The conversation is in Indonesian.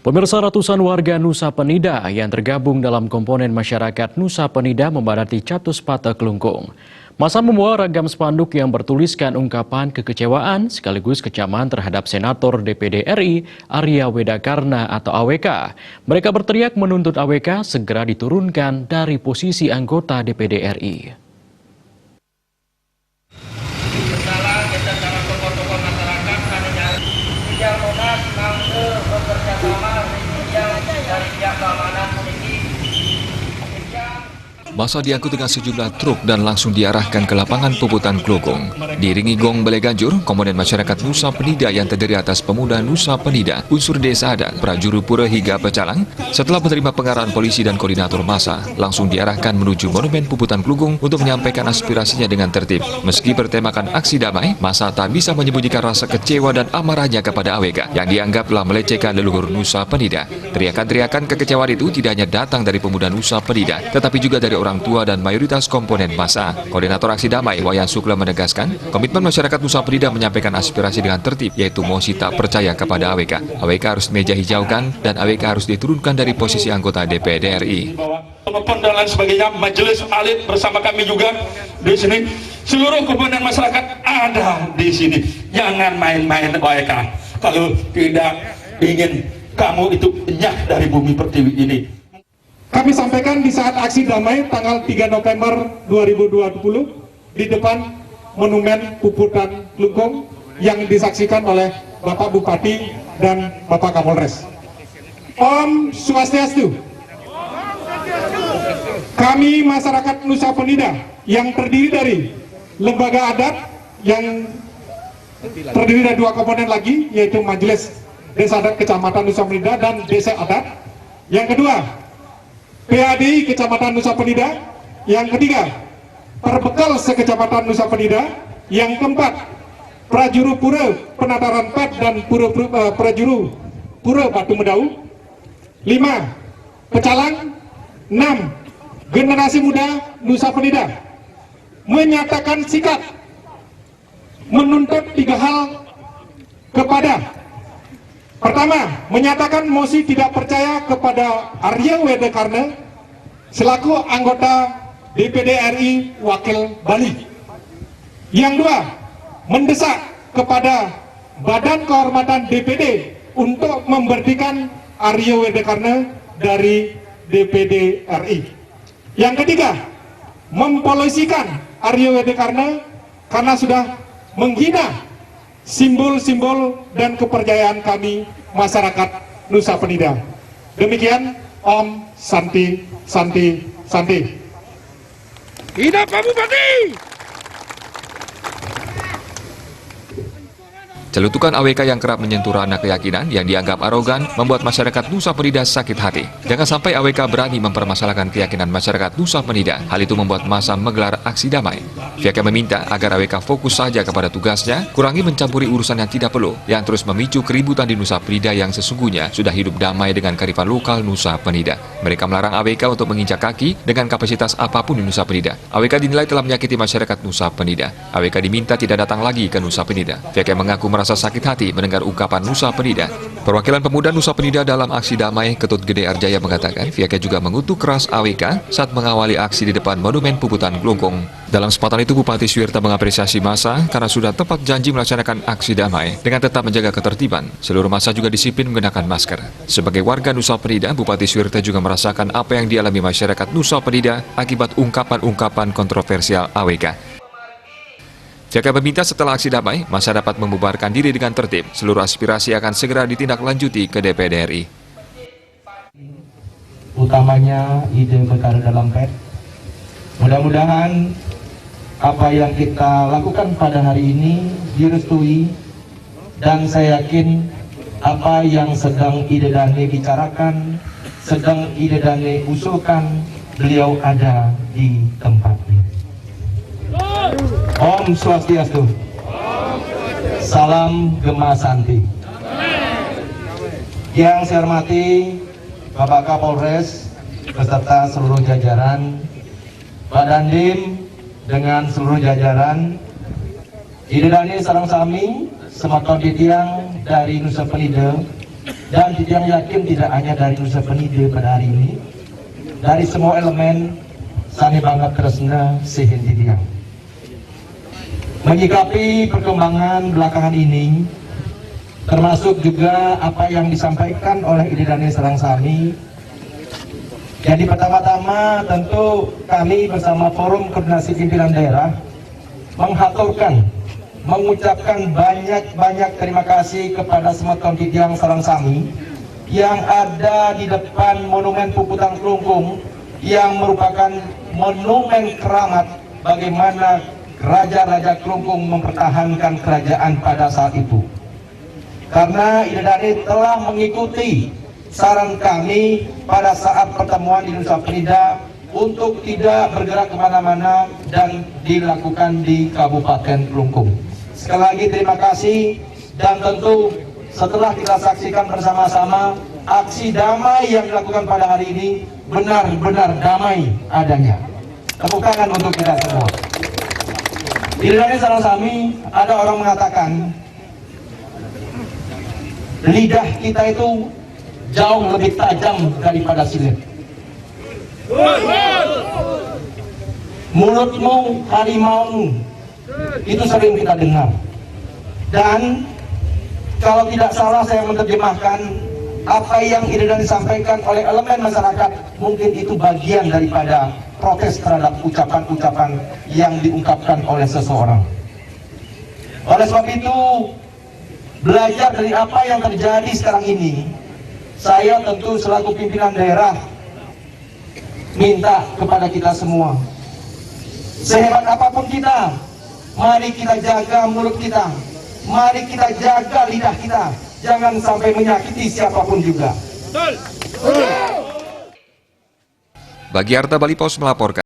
Pemirsa, ratusan warga Nusa Penida yang tergabung dalam komponen masyarakat Nusa Penida membadati Catus Pata Kelungkung. Masa membawa ragam spanduk yang bertuliskan ungkapan kekecewaan sekaligus kecaman terhadap Senator DPD RI Arya Wedakarna atau AWK. Mereka berteriak menuntut AWK segera diturunkan dari posisi anggota DPD RI. Masa diangkut dengan sejumlah truk dan langsung diarahkan ke lapangan Puputan Kelungkung. Diiringi gong beleganjur, komponen masyarakat Nusa Penida yang terdiri atas pemuda Nusa Penida, unsur desa adat, prajuru pura hingga pecalang, setelah menerima pengarahan polisi dan koordinator masa, langsung diarahkan menuju Monumen Puputan Kelungkung untuk menyampaikan aspirasinya dengan tertib. Meski bertemakan aksi damai, masa tak bisa menyembunyikan rasa kecewa dan amarahnya kepada AWK yang dianggap telah melecehkan leluhur Nusa Penida. Teriakan-teriakan kekecewaan itu tidak hanya datang dari pemuda Nusa Penida, tetapi juga dari orang tua dan mayoritas komponen massa. Koordinator Aksi Damai Wayan Sukla menegaskan, komitmen masyarakat Nusa Penida menyampaikan aspirasi dengan tertib, yaitu mosi tak percaya kepada AWK. AWK harus meja hijaukan dan AWK harus diturunkan dari posisi anggota DPD RI. Maupun dan lain sebagainya, majelis alit bersama kami juga di sini. Seluruh komponen masyarakat ada di sini. Jangan main-main AWK. Kalau tidak ingin kamu itu nyah dari bumi pertiwi ini. Kami sampaikan di saat aksi damai tanggal 3 November 2020 di depan Monumen Puputan Kelungkung yang disaksikan oleh Bapak Bupati dan Bapak Kapolres. Om Swastiastu. Kami masyarakat Nusa Penida yang terdiri dari lembaga adat yang terdiri dari dua komponen lagi, yaitu Majelis Desa Adat Kecamatan Nusa Penida dan Desa Adat. Yang kedua, PADI Kecamatan Nusa Penida. Yang ketiga, Perbekal Sekecamatan Nusa Penida. Yang keempat, Prajuru Pura Penataran Pet dan Prajuru Pura Batu Medau. 5. Pecalang. 6. Generasi Muda Nusa Penida menyatakan sikap menuntut 3 hal kepada: pertama, menyatakan mosi tidak percaya kepada Arya Wedakarna selaku anggota DPD RI Wakil Bali. Yang dua, mendesak kepada Badan Kehormatan DPD untuk memberhentikan Arya Wedakarna dari DPD RI. Yang ketiga, mempolisikan Arya Wedakarna karena sudah menghina simbol-simbol dan kepercayaan kami masyarakat Nusa Penida. Demikian, Om Santi Santi Santi. Hidup Pak Bupati! Celutukan AWK yang kerap menyentuh ranah keyakinan yang dianggap arogan membuat masyarakat Nusa Penida sakit hati. Jangan sampai AWK berani mempermasalahkan keyakinan masyarakat Nusa Penida. Hal itu membuat massa menggelar aksi damai. Pihaknya meminta agar AWK fokus saja kepada tugasnya, kurangi mencampuri urusan yang tidak perlu, yang terus memicu keributan di Nusa Penida yang sesungguhnya sudah hidup damai dengan kearifan lokal Nusa Penida. Mereka melarang AWK untuk menginjak kaki dengan kapasitas apapun di Nusa Penida. AWK dinilai telah menyakiti masyarakat Nusa Penida. AWK diminta tidak datang lagi ke Nusa Penida. Pihaknya mengaku merasa sakit hati mendengar ungkapan Nusa Penida. Perwakilan pemuda Nusa Penida dalam aksi damai, Ketut Gede Arjaya mengatakan pihaknya juga mengutuk keras AWK saat mengawali aksi di depan Monumen Puputan Kelungkung. Dalam kesempatan itu, Bupati Suwirta mengapresiasi massa karena sudah tepat janji melaksanakan aksi damai dengan tetap menjaga ketertiban. Seluruh massa juga disiplin mengenakan masker. Sebagai warga Nusa Penida, Bupati Suwirta juga merasakan apa yang dialami masyarakat Nusa Penida akibat ungkapan-ungkapan kontroversial AWK. Pihaknya meminta setelah aksi damai, massa dapat membubarkan diri dengan tertib. Seluruh aspirasi akan segera ditindaklanjuti ke DPD RI. Utamanya ide perkara dalam PET. Mudah-mudahan apa yang kita lakukan pada hari ini direstui, dan saya yakin apa yang sedang Ide Dane bicarakan, sedang Ide Dane usulkan, beliau ada di tempatnya. Om Swastiastu. Salam Gema Santi. Yang saya hormati Bapak Kapolres beserta seluruh jajaran, Pak Dandim dengan seluruh jajaran, Ide Dani sareng sami semoga ditiang dari Nusa Penida Dan yang yakin tidak hanya dari Nusa Penida pada hari ini, dari semua elemen Sani Bangga Kresna Sehendidiang. Menyikapi perkembangan belakangan ini, termasuk juga apa yang disampaikan oleh Idedane Sarangsami. Jadi pertama-tama tentu kami bersama Forum Koordinasi Pimpinan Daerah menghaturkan, mengucapkan banyak-banyak terima kasih kepada semua Tontidiang Sarangsami yang ada di depan Monumen Puputan Kelungkung yang merupakan monumen keramat bagaimana Raja-Raja Kelungkung mempertahankan kerajaan pada saat itu. Karena Idedane telah mengikuti saran kami pada saat pertemuan di Nusa Penida untuk tidak bergerak kemana-mana dan dilakukan di Kabupaten Kelungkung. Sekali lagi terima kasih, dan tentu setelah kita saksikan bersama-sama aksi damai yang dilakukan pada hari ini benar-benar damai adanya. Tepuk tangan untuk kita semua. Di Idedane Sarangsami ada orang mengatakan lidah kita itu jauh lebih tajam daripada silet. Mulutmu harimau, itu sering kita dengar. Dan kalau tidak salah saya menerjemahkan apa yang Idedane disampaikan oleh elemen masyarakat, mungkin itu bagian daripada protes terhadap ucapan-ucapan yang diungkapkan oleh seseorang. Oleh sebab itu, belajar dari apa yang terjadi sekarang ini, saya tentu selaku pimpinan daerah minta kepada kita semua, sehebat apapun kita, mari kita jaga mulut kita, mari kita jaga lidah kita, jangan sampai menyakiti siapapun juga. Bagi Arta Bali Pos melaporkan.